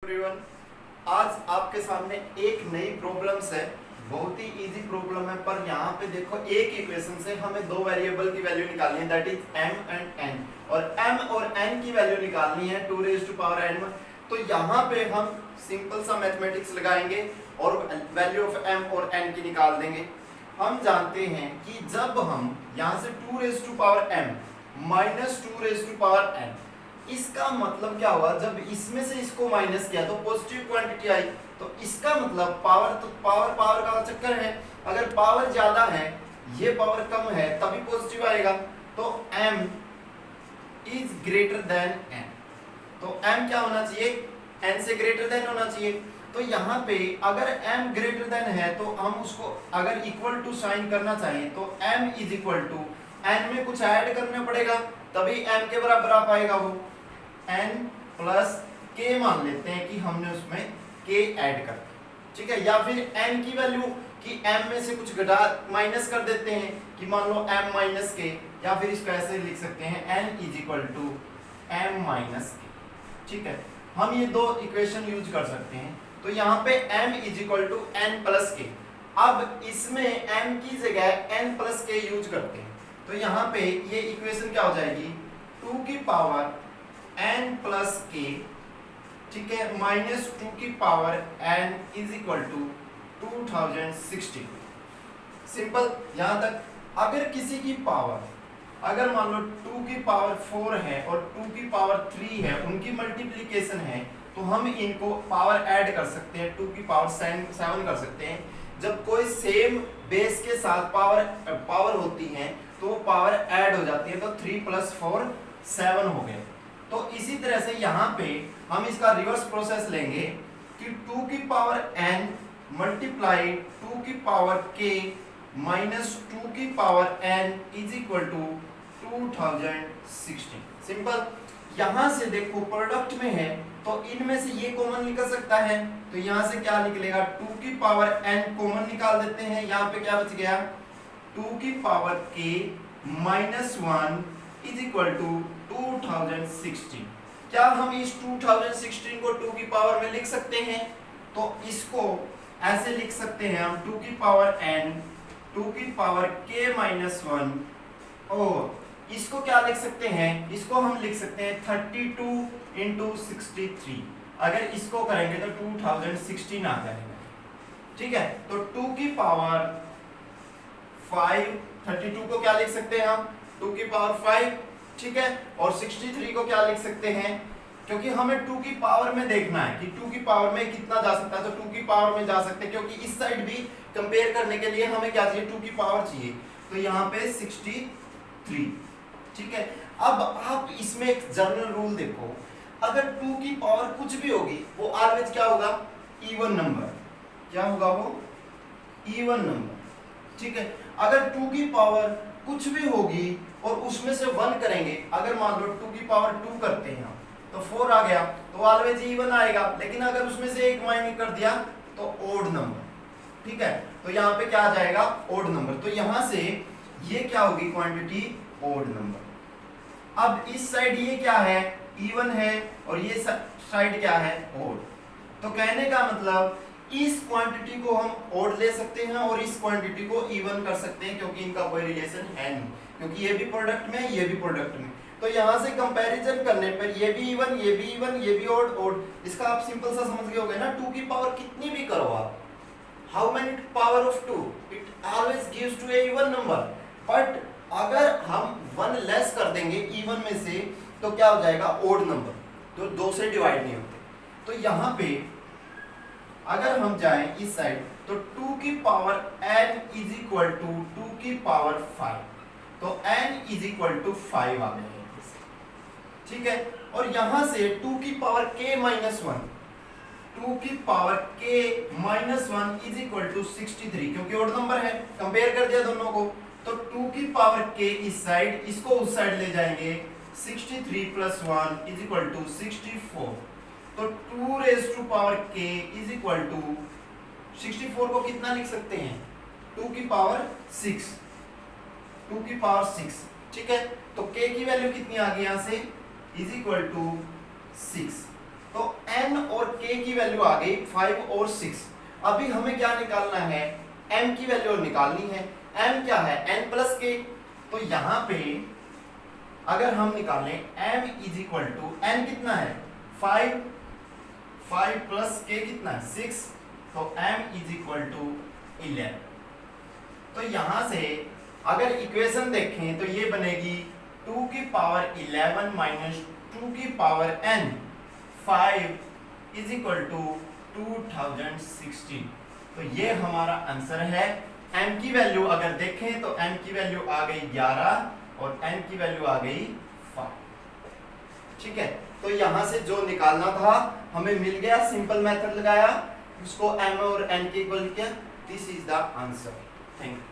Everyone, आज आपके सामने एक नई प्रॉब्लम्स है। बहुत ही इजी प्रॉब्लम है, पर यहाँ पे देखो एक इक्वेशन से हमें दो वेरिएबल की वैल्यू निकालनी है, that is m and n, और m और n की वैल्यू निकालनी है 2 रेज़ टू पावर n। तो यहाँ पे हम सिंपल सा मैथमेटिक्स लगाएंगे और वैल्यू ऑफ m और n की निकाल देंगे। हम जानते हैं कि जब हम यहाँ से 2 raise to power m minus 2 raise to power n, इसका मतलब क्या हुआ, जब इसमें से इसको माइनस किया तो पॉजिटिव क्वांटिटी आई। तो इसका मतलब पावर, तो पावर का चक्कर है, अगर पावर ज्यादा है ये पावर कम है तभी पॉजिटिव आएगा। तो m is greater than n, तो m क्या होना चाहिए, n से ग्रेटर देन होना चाहिए। तो यहाँ पे अगर m ग्रेटर देन है तो हम उसको अगर इक्वल टू साइन करना चाहिए तो m is equal to n में कुछ ऐड करना पड़ेगा तभी m के बराबर आ पाएगा, वो n प्लस k मान लेते हैं कि हमने उसमें k ऐड कर, ठीक है। या फिर n की वैल्यू कि m में से कुछ घटा माइनस कर देते हैं कि मान लो m माइनस k, या फिर इसको ऐसे लिख सकते हैं n is equal to m minus k, ठीक है। हम ये दो इक्वेशन यूज कर सकते हैं। तो यहाँ पे m is equal to n plus k, अब इसमें m की जगह n प्लस k यूज करते हैं। तो यहाँ पे ये इक्वेशन क्या हो जाएगी, 2 की पावर n प्लस k, ठीक है, माइनस 2 की power n is equal to 2060। Simple यहाँ तक। अगर किसी की पावर, अगर मान लो 2 की पावर 4 है और 2 की पावर 3 है, उनकी मल्टीप्लिकेशन है, तो हम इनको पावर ऐड कर सकते हैं, 2 की पावर 7 कर सकते हैं। जब कोई सेम बेस के साथ पावर होती है तो वो पावर ऐड हो जाती है, तो 3 प्लस 4 7 हो गए। तो इसी तरह से यहाँ पे हम इसका रिवर्स प्रोसेस लेंगे कि 2 की पावर n मल्टीप्लाई 2 की पावर k माइनस 2 की power n is equal to 2060। Simple. यहाँ से देखो प्रोडक्ट में है तो इनमें से ये कॉमन निकल सकता है, तो यहाँ से क्या निकलेगा, 2 की पावर n कॉमन निकाल देते हैं। यहाँ पे क्या बच गया, 2 की power k minus 1 is equal to 2016। क्या हम इस 2016 को 2 की पावर में लिख सकते हैं, तो इसको ऐसे लिख सकते हैं हम, 2 की पावर n 2 की पावर k माइनस 1, और इसको क्या लिख सकते हैं, इसको हम लिख सकते हैं 32 इंटू 63। अगर इसको करेंगे तो 2016 आ जाएगा, ठीक है। तो 2 की पावर 5, 32 को क्या लिख सकते हैं हम, 2 की पावर 5, ठीक है, और 63 को क्या लिख सकते हैं, क्योंकि हमें 2 की पावर में देखना है कि 2 की पावर में कितना जा सकता है, तो 2 की पावर में जा सकते हैं, क्योंकि इस साइड भी कंपेयर करने के लिए हमें क्या चाहिए, 2 की पावर चाहिए। तो यहाँ पे 63, ठीक है। अब आप इसमें एक जनरल रूल देखो, अगर 2 की पावर कुछ भी होगी वो ऑलवेज क्या होगा, इवन नंबर। क्या होगा वो, इवन नंबर, ठीक है। अगर 2 की पावर कुछ भी होगी और उसमें से 1 करेंगे, अगर मान लो 2 की पावर 2 करते हैं तो 4 आ गया, तो ऑलवेज इवन आएगा। लेकिन अगर उसमें से एक माइनस कर दिया तो ओड नंबर, ठीक है। तो यहाँ पे क्या आ जाएगा, ओड नंबर। तो यहाँ से ये क्या होगी, क्वांटिटी ओड नंबर। अब इस साइड ये क्या है, इवन है, और ये साइड क्या है, ओड। तो कहने का मतलब इस क्वांटिटी को हम ओड ले सकते हैं और इस क्वांटिटी को इवन कर सकते हैं, क्योंकि इनका कोई रिलेशन है नहीं, क्योंकि ये भी प्रोडक्ट में, ये भी प्रोडक्ट में। तो यहाँ से कंपैरिजन करने पर ये भी इवन, ये भी इवन, ये भी ओड, ओड। इसका आप सिंपल सा समझ गए होंगे ना, 2 की पावर कितनी भी करो आप, how many power of 2, it always gives to a even number. But अगर हम 1 लेस कर देंगे इवन में से तो क्या हो जाएगा, ओड नंबर, तो 2 से डिवाइड नहीं होते। तो यहाँ पे अगर हम जाएं इस साइड तो 2 की power n is equal to 2 की पावर 5, तो n इज इक्वल टू 5 आ गया, ठीक है। और यहां से 2 की पावर k माइनस 1, 2 की power k minus 1 is equal to 63, क्योंकि ओड नंबर है, कंपेयर कर दिया दोनों को। तो 2 की पावर k इस साइड, इसको उस साइड ले जाएंगे, 63 प्लस 1 इज इक्वल टू 64। तो 2 raise to power k is equal to 64 को कितना लिख सकते हैं, 2 की पावर 6, 2 की पावर 6, ठीक है। तो k की वैल्यू कितनी आ गई यहाँ से, इज इक्वल टू 6। तो n और k k की वैल्यू आ गई 5 और 6। अभी हमें क्या निकालना है, m की वैल्यू निकालनी है। m क्या है, n प्लस k। तो यहां पे अगर हम निकालें m is equal to n कितना है 5 प्लस k कितना है 6, तो m इज इक्वल टू 11। तो यहां से अगर इक्वेशन देखें तो ये बनेगी 2 की पावर 11 माइनस 2 की power n 5 is equal to 2016। तो ये हमारा आंसर है। m की वैल्यू अगर देखें तो m की वैल्यू आ गई 11 और n की वैल्यू आ गई 5। ठीक है, तो यहां से जो निकालना था हमें मिल गया, सिंपल मेथड लगाया, उसको m और n के इक्वल किया। This is the answer. Thank you.